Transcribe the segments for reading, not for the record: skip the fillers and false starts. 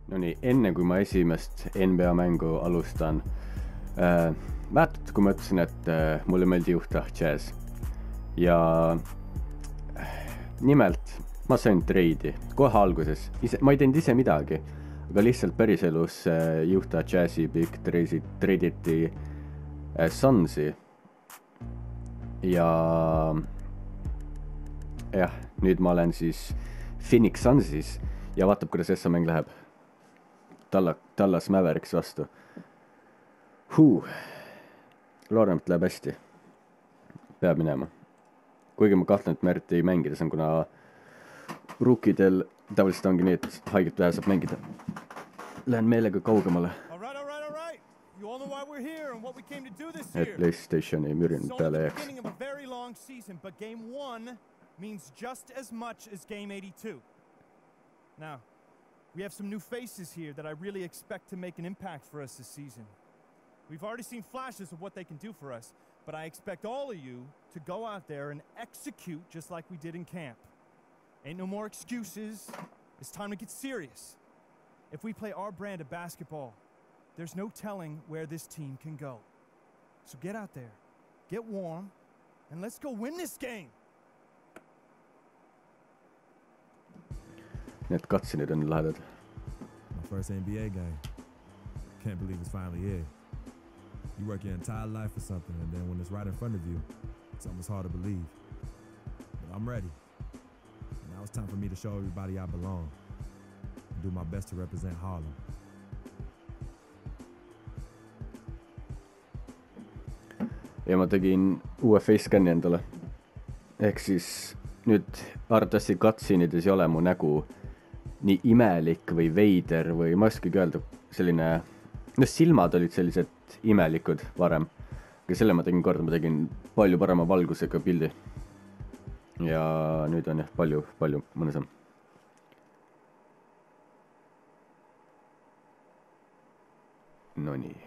No nii, enne kui ma esimest NBA mängu alustan, mäletad, kui ma ütlesin, et mulle meeldi Hooajas ja nimelt ma sain treidi kohe alguses, ma ei teinud ise midagi, aga lihtsalt päriselus Hooajasi pikk treiditi Sunsi ja jah, nüüd ma olen siis Phoenix Sunsis ja vaatab, kuidas see mäng läheb. Dallas Mavericks vastu. Loodan, et läheb hästi. Peab minema. Kuigi ma kahtlen, et ma eriti ei mängida, see on kuna ruukidel tavaliselt ongi nii, et haiget vähe saab mängida. Lähen meelega kaugemale. Et PlayStationi mürin peale jääks. Means just as much as game 82. Now, we have some new faces here that I really expect to make an impact for us this season. We've already seen flashes of what they can do for us, but I expect all of you to go out there and execute just like we did in camp. Ain't no more excuses. It's time to get serious. If we play our brand of basketball, there's no telling where this team can go. So get out there, get warm, and let's go win this game. Need cutscene'id on lahedad. My first NBA game. Can't believe it's finally here. You work your entire life for something, and then when it's right in front of you, it's almost hard to believe. But I'm ready. Now it's time for me to show everybody I belong and do my best to represent Harlem. Ja ma tegin uue facescan'i endale. Ehk siis nüüd arvatavasti cutscene'ides ei ole mu nägu nii imelik või veider või ma oskagi öelda selline, silmad olid sellised imelikud varem, aga selle ma tegin korda, ma tegin palju parema valgusega pildi ja nüüd on jah palju mõnusam. Nonii,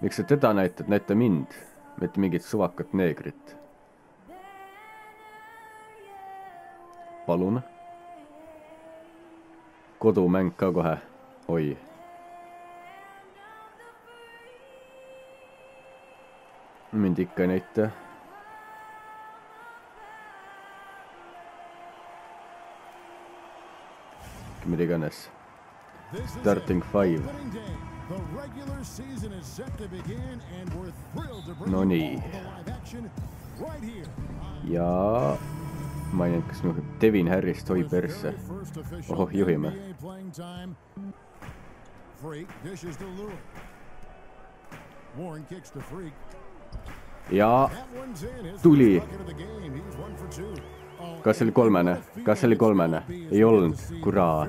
miks sa teda näitad, näita mind, mitte mingit suvakat neegrit. Palun. Kodumäng ka kohe. Oi. Mind ikka ei näita. Mida iganes. Starting 5. No nii. Ja ma ei näinud, kas Devin Harrist hoi persse. Ohoh, juhime. Ja tuli. Kas oli kolmene? Kas oli kolmene? Ei olnud, kuraa.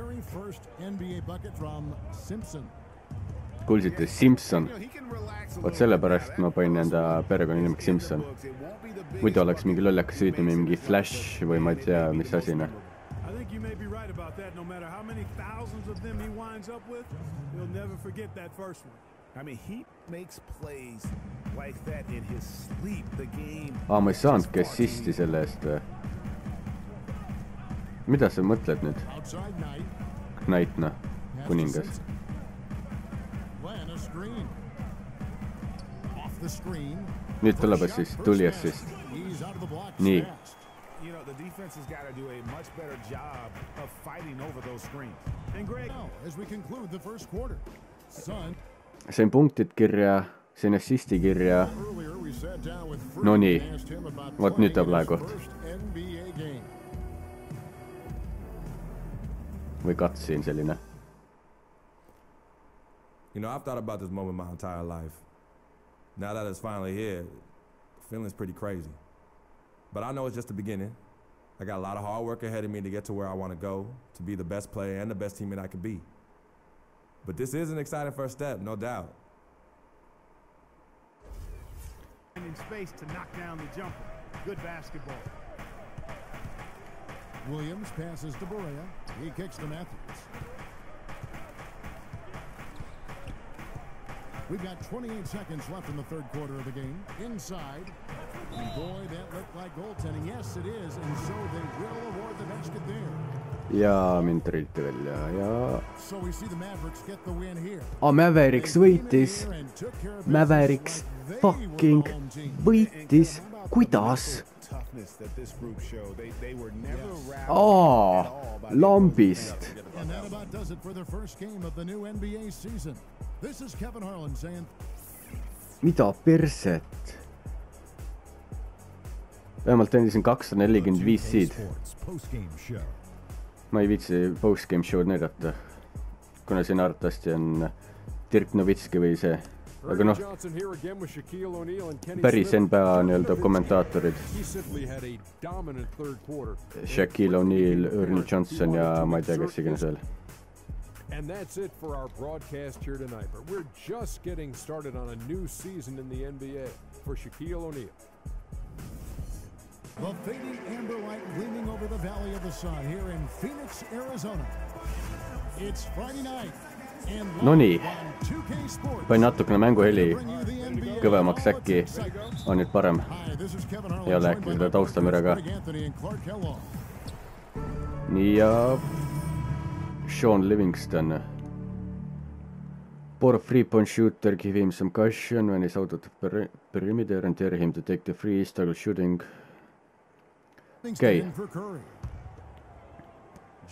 Kuulsite, Simpson. Vaat sellepärast ma panin enda perekonna nimeks Simpson. Muidu oleks mingi lollakas süüdime, mingi Flash või ma ei tea, mis asine. Ma ei saanudki assisti selle eest või? Mida sa mõtled nüüd? Knightna, kuningas. Nüüd tuleb assist, tuli assist. Nii. Sain punktid kirja, sain assisti kirja. No nii, vaat nüüd tuleb lahe koht. Või katsin selline. You know, I've thought about this moment my entire life. Now that it's finally here, the feeling's pretty crazy. But I know it's just the beginning. I got a lot of hard work ahead of me to get to where I want to go, to be the best player and the best teammate I can be. But this is an exciting first step, no doubt. In space to knock down the jumper. Good basketball. Williams passes to Berea. He kicks to Matthews. We've got 28 seconds left in the third quarter of the game. Inside. And boy, that looked like goaltending. Yes, it is. And so they will award the basket there. ja mind trilti välja ja... Mavericks võitis. Mavericks fucking võitis. Kuidas? Lambist. Mida perset? Vähemalt endisin 245 seed. Ma ei viitsi postgame show'd näidata, kuna siin arvatavasti on Dirk Nowitzki või see. Aga noh, päris NBA nii-öelda kommentaatorid. Shaquille O'Neal, Ernie Johnson ja ma ei tea, kes iganes veel. And that's it for our broadcast here tonight. But we're just getting started on a new season in the NBA for Shaquille O'Neal. The fading amber light gleaming over the Valley of the Sun here in Phoenix, Arizona. It's Friday night. Nonii, panin natukene mänguheli kõvemaks, äkki on nüüd parem. Ei ole äkki seda taustamüre ka. Nii ja Sean Livingston. For a three-point shooter, give him some caution when he's out of the perimeter and dare him to take the free, struggle shooting. Okei.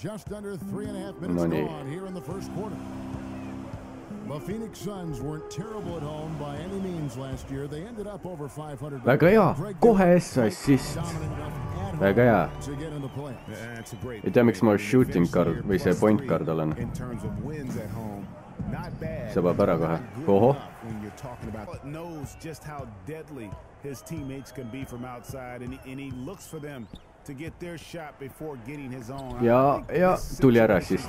Just under 3.5 minutes gone here in the first quarter. The Phoenix Suns weren't terrible at home by any means last year. They ended up over 500. Väga hea, kohe assist. Väga hea. Ei tea, miks ma shooting guard või see point guard olen. See peab ära kohe. Oho. Knows just how deadly his teammates can be from outside and he looks for them to get their shot before getting his own. Ja tuli ära assist.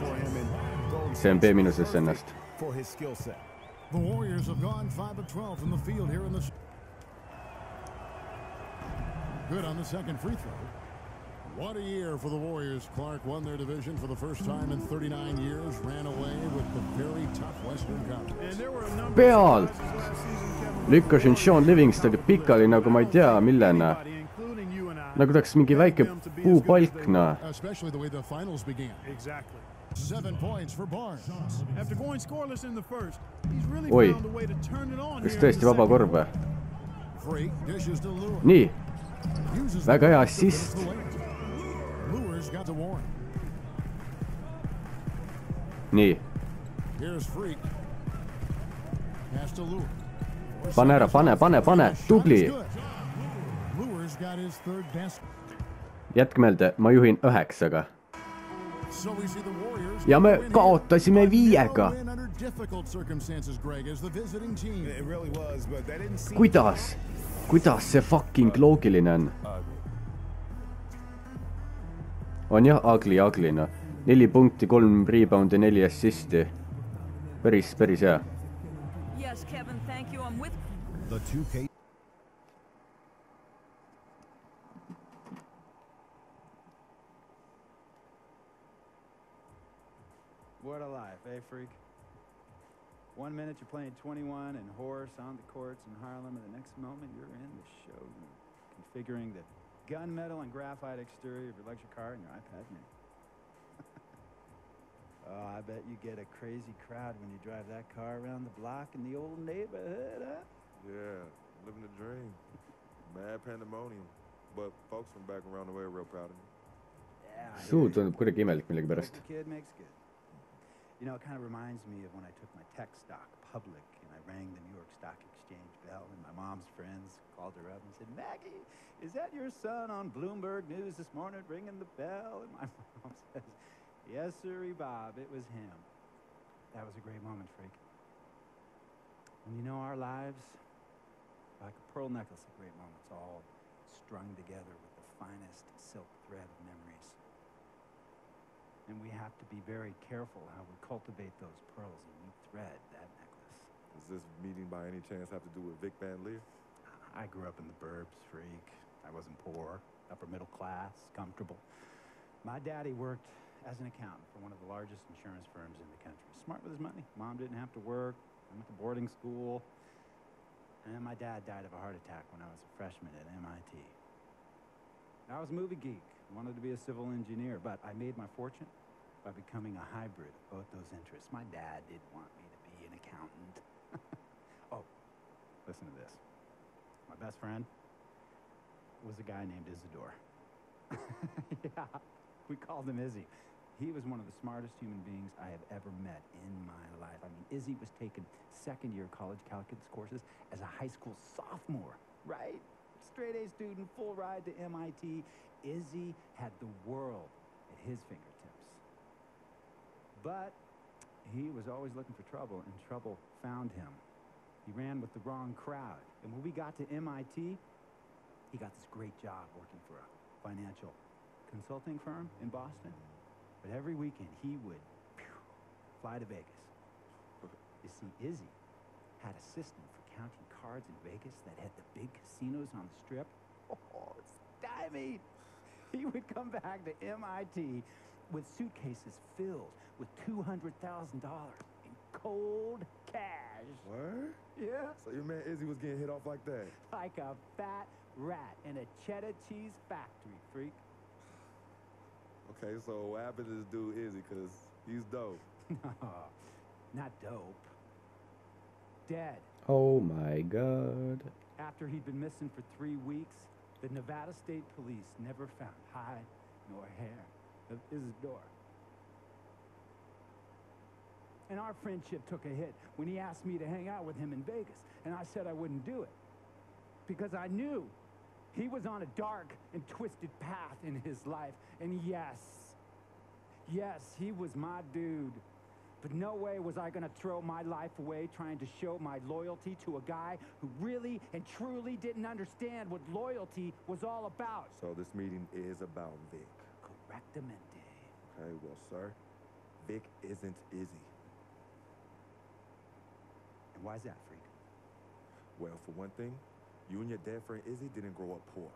See on B-minuses ennast. For his skill set. The Warriors have gone 5 of 12 from the field here in the... Good on the second free throw. What a year for the Warriors. Clark won their division for the first time in 39 years, ran away with the very tough Western Conference. Pealt! Lükkasin Sean Livingstoni pikali nagu ma ei tea millena. Nagu tahaks mingi väike puupalkna. Especially the way the finals began. Exactly. 7 points for Barnes. After going scoreless in the first, he's really Oi, found a way to turn it on. Kas tõesti vaba korv? Free dishes to Lewis. Nii, väga hea assist. Lewis got the warning. Nii. Here's Freak. Pass to Lewis. Pane ära, pane, tubli. Lewis got his third best. Jätke meelde, ma juhin 9-ga. So we see the Warriors. Ja me kaotasime 5-ga. Kuidas see fucking loogiline on? On jah, ugly, no. 4 punkti, 3 reboundi, 4 assisti. Päris hea. Yes, Kevin, thank you. I'm with the 2K. What a life, eh, Freak? 1 minute you're playing 21 and horse on the courts in Harlem, and the next moment you're in the show configuring the gunmetal and graphite exterior of your luxury car and your iPad mini. Oh, I bet you get a crazy crowd when you drive that car around the block in the old neighborhood, huh? Yeah, living the dream. Mad pandemonium. But folks from back around the way are real proud of me. Yeah. Suu tundub kuidagi imelik millegi pärast. Kid makes good. You know, it kind of reminds me of when I took my tech stock public and I rang the New York Stock Exchange bell and my mom's friends called her up and said, Maggie, is that your son on Bloomberg News this morning ringing the bell? And my mom says, yes, sirree, Bob, it was him. That was a great moment, Freak. And you know, our lives, like a pearl necklace of great moments, all strung together with the finest silk thread of memories. And we have to be very careful how we cultivate those pearls and we thread that necklace. Does this meeting by any chance have to do with Vic Van Leer? I grew up in the burbs, Freak. I wasn't poor, upper middle class, comfortable. My daddy worked as an accountant for one of the largest insurance firms in the country. Smart with his money. Mom didn't have to work. I went to boarding school. And then my dad died of a heart attack when I was a freshman at MIT. I was a movie geek. Wanted to be a civil engineer, but I made my fortune by becoming a hybrid of both those interests. My dad did want me to be an accountant. Oh, listen to this. My best friend was a guy named Isidore. Yeah, we called him Izzy. He was one of the smartest human beings I have ever met in my life. I mean, Izzy was taking second-year college calculus courses as a high school sophomore, right? Straight-A student, full ride to MIT. Izzy had the world at his fingertips. But he was always looking for trouble, and trouble found him. He ran with the wrong crowd. And when we got to MIT, he got this great job working for a financial consulting firm in Boston. But every weekend, he would fly to Vegas. You see, Izzy had a system for counting cards in Vegas that had the big casinos on the strip. Oh, stymied. He would come back to MIT with suitcases filled with $200,000 in cold cash. Word? Yeah. So your man Izzy was getting hit off like that? Like a fat rat in a cheddar cheese factory, freak. Okay, so what happened to this dude Izzy? Because he's dope. No, not dope. Dead. Oh my god. After he'd been missing for 3 weeks, the Nevada State Police never found hide nor hair of Isidore. And our friendship took a hit when he asked me to hang out with him in Vegas, and I said I wouldn't do it because I knew he was on a dark and twisted path in his life. And yes, he was my dude. But no way was I going to throw my life away trying to show my loyalty to a guy who really and truly didn't understand what loyalty was all about. So this meeting is about Vic. Correctamente. Okay, well, sir, Vic isn't Izzy. And why's that, freak? Well, for one thing, you and your dead friend Izzy didn't grow up poor.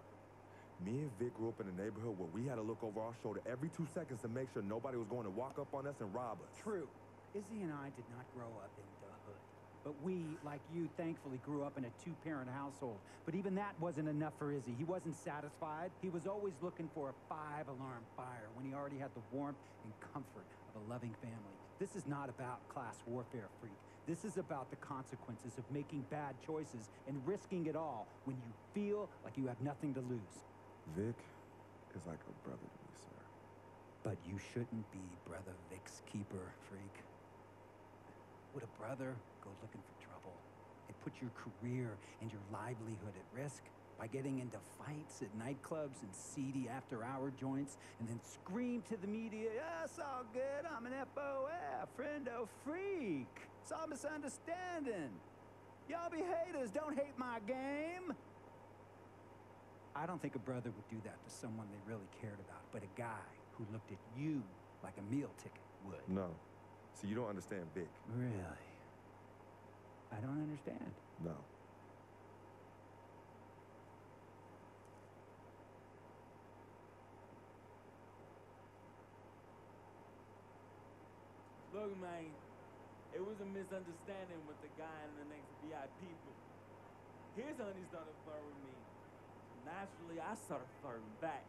Me and Vic grew up in a neighborhood where we had to look over our shoulder every 2 seconds to make sure nobody was going to walk up on us and rob us. True. Izzy and I did not grow up in the hood. But we, like you, thankfully grew up in a 2-parent household. But even that wasn't enough for Izzy. He wasn't satisfied. He was always looking for a 5-alarm fire when he already had the warmth and comfort of a loving family. This is not about class warfare, freak. This is about the consequences of making bad choices and risking it all when you feel like you have nothing to lose. Vic is like a brother to me, sir. But you shouldn't be Brother Vic's keeper, freak. Would a brother go looking for trouble and put your career and your livelihood at risk by getting into fights at nightclubs and seedy after-hour joints and then scream to the media, "Yeah, it's all good, I'm an FOF, friendo freak. It's all misunderstanding. Y'all be haters, don't hate my game." I don't think a brother would do that to someone they really cared about, but a guy who looked at you like a meal ticket would. No. See, you don't understand Vic. Really? I don't understand. No. Look, man, it was a misunderstanding with the guy in the next VIP booth. His honey started flirting me. Naturally, I started flirting back.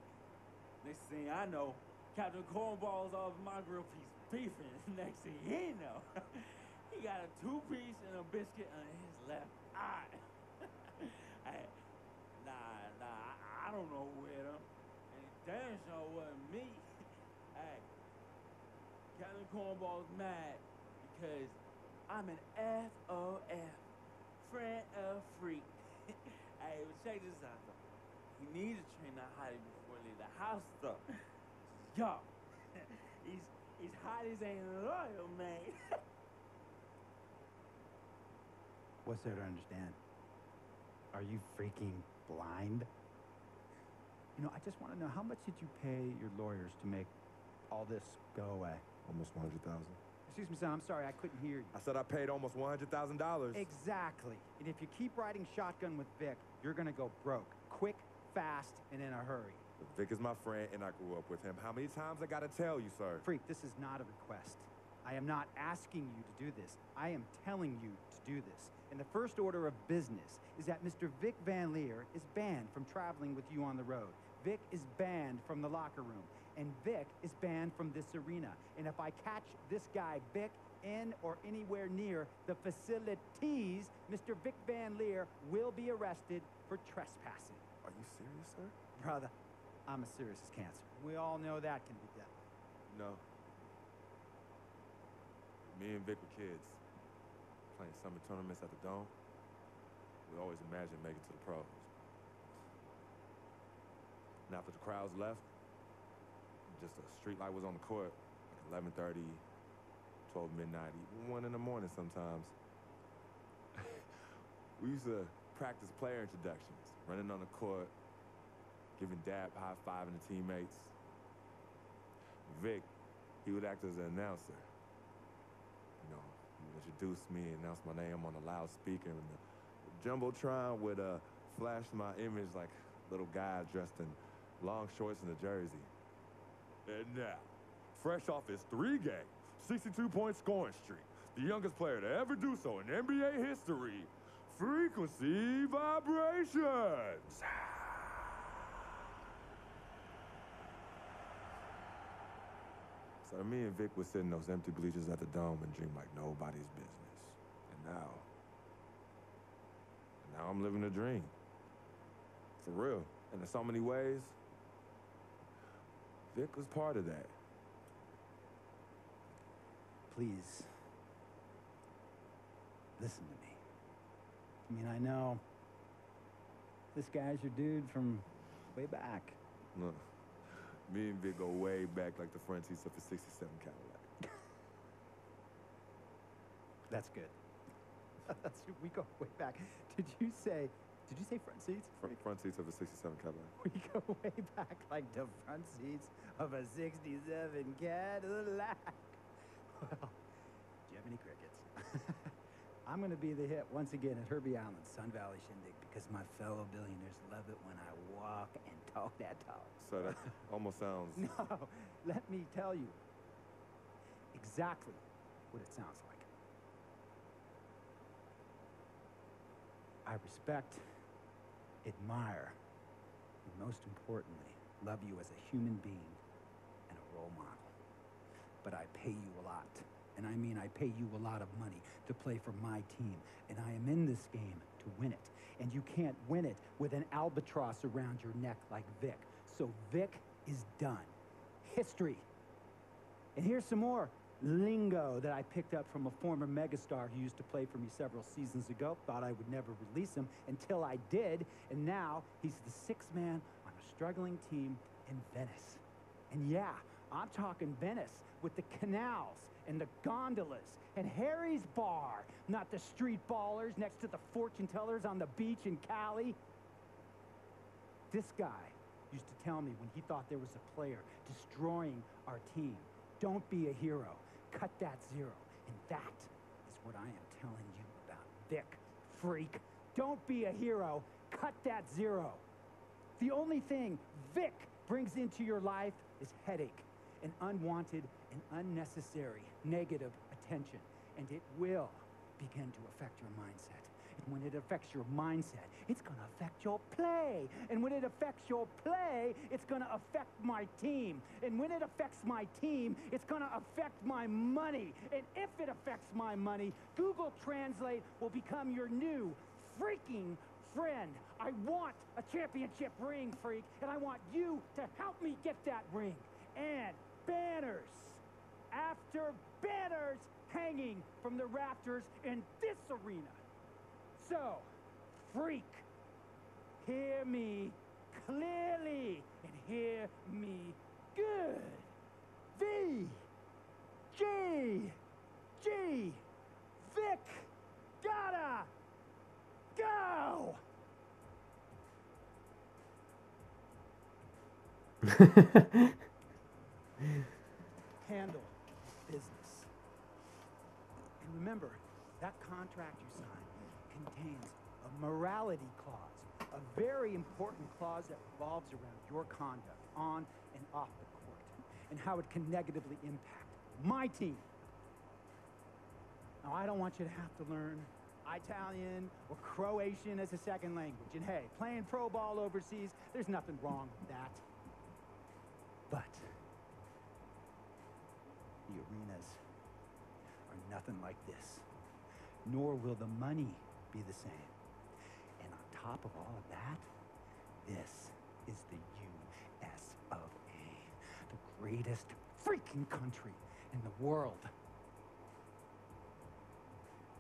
Next thing I know, Captain Cornball's off my grill piece beefing. Next thing he know, he got a 2-piece and a biscuit on his left eye. Hey, I don't know who hit him. And it damn sure wasn't me. Hey, Captain Cornball's mad because I'm an FOF, friend of freak. Hey, but check this out, though. He needs to train that hottie before he leave the house, though. Yo, he's hotties ain't loyal, man. What's there to understand? Are you freaking blind? You know, I just want to know, how much did you pay your lawyers to make all this go away? Almost $100,000. Excuse me, son, I'm sorry, I couldn't hear you. I said I paid almost $100,000. Exactly. And if you keep riding shotgun with Vic, you're going to go broke. Quick, fast, and in a hurry. Vic is my friend, and I grew up with him. How many times I gotta tell you, sir? Freak, this is not a request. I am not asking you to do this. I am telling you to do this. And the first order of business is that Mr. Vic Van Leer is banned from traveling with you on the road. Vic is banned from the locker room, and Vic is banned from this arena. And if I catch this guy, Vic, in or anywhere near the facilities, Mr. Vic Van Leer will be arrested for trespassing. Are you serious, sir? Brother, I'm as serious as cancer. We all know that can be done. No. Me and Vic were kids, playing summer tournaments at the Dome. We always imagined making it to the pros. And after the crowds left, just a street light was on the court, like 11:30, 12 midnight, even 1 in the morning sometimes. We used to practice player introductions, running on the court, giving dab, high-fiving the teammates. Vic, he would act as an announcer. You know, he would introduce me, announce my name on a loudspeaker, and the Jumbotron would flash my image like a little guy dressed in long shorts and a jersey. And now, fresh off his 3-game, 62-point scoring streak, the youngest player to ever do so in NBA history, Frequency Vibrations. So me and Vic would sit in those empty bleachers at the Dome and dream like nobody's business. And now I'm living a dream. For real. And in so many ways, Vic was part of that. Please, listen to me. I mean, I know this guy's your dude from way back. Look, me and Vic go way back like the front seats of a 67 Cadillac. That's good. We go way back. Did you say front seats? Front seats of a 67 Cadillac. We go way back like the front seats of a 67 Cadillac. Well, do you have any crickets? I'm going to be the hit once again at Herbie Allen's Sun Valley Shindig because my fellow billionaires love it when I walk and talk that talk. So that almost sounds... No, let me tell you exactly what it sounds like. I respect, admire, and most importantly, love you as a human being and a role model. But I pay you a lot. And I mean, I pay you a lot of money to play for my team. And I am in this game to win it. And you can't win it with an albatross around your neck like Vic. So Vic is done. History. And here's some more lingo that I picked up from a former megastar who used to play for me several seasons ago. Thought I would never release him until I did. And now he's the sixth man on a struggling team in Venice. And yeah, I'm talking Venice with the canals and the gondolas and Harry's bar, not the street ballers next to the fortune tellers on the beach in Cali. This guy used to tell me when he thought there was a player destroying our team, don't be a hero, cut that zero. And that is what I am telling you about Vic, freak. Don't be a hero, cut that zero. The only thing Vic brings into your life is headache and unwanted and unnecessary negative attention. And it will begin to affect your mindset. And when it affects your mindset, it's going to affect your play. And when it affects your play, it's going to affect my team. And when it affects my team, it's going to affect my money. And if it affects my money, Google Translate will become your new freaking friend. I want a championship ring, freak, and I want you to help me get that ring. And banners after banners hanging from the rafters in this arena. So, freak, hear me clearly and hear me good. V, G, G, Vic, gotta go. Handle business. And remember, that contract you signed contains a morality clause, a very important clause that revolves around your conduct on and off the court, and how it can negatively impact my team. Now, I don't want you to have to learn Italian or Croatian as a second language. And hey, playing pro ball overseas, there's nothing wrong with that. But the arenas are nothing like this. Nor will the money be the same. And on top of all of that, this is the US of A, the greatest freaking country in the world.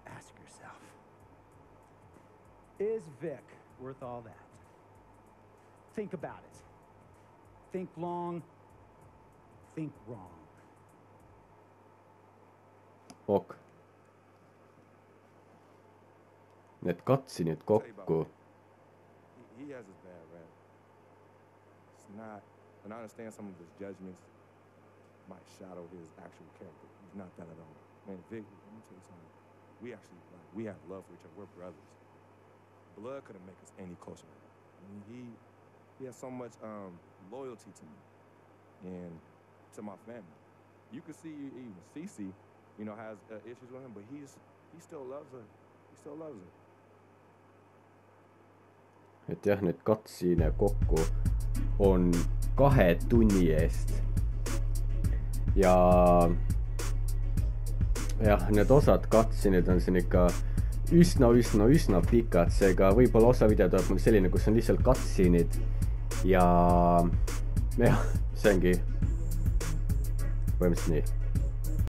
Ask yourself, is Vic worth all that? Think about it. Think long, think wrong. Ok. Need katsinid kokku. He has his bad rap. It's not, and I understand some of his judgments might shadow his actual character. He's not that at all. Man, Vic, let me tell you something. We have love for each other. We're brothers. Blood couldn't make us any closer. I mean, he has so much loyalty to me and to my family. You can see even Cece, you know, has issues with him, but he still loves her. He still loves her. Et jah, need katsine kokku on 2 tunni eest. Ja jah, need osad katsinid on siin ikka üsna pikad, seega võib-olla osa video tuleb mul selline, kus on lihtsalt katsinid ja jah, see ongi põhimõtteliselt nii.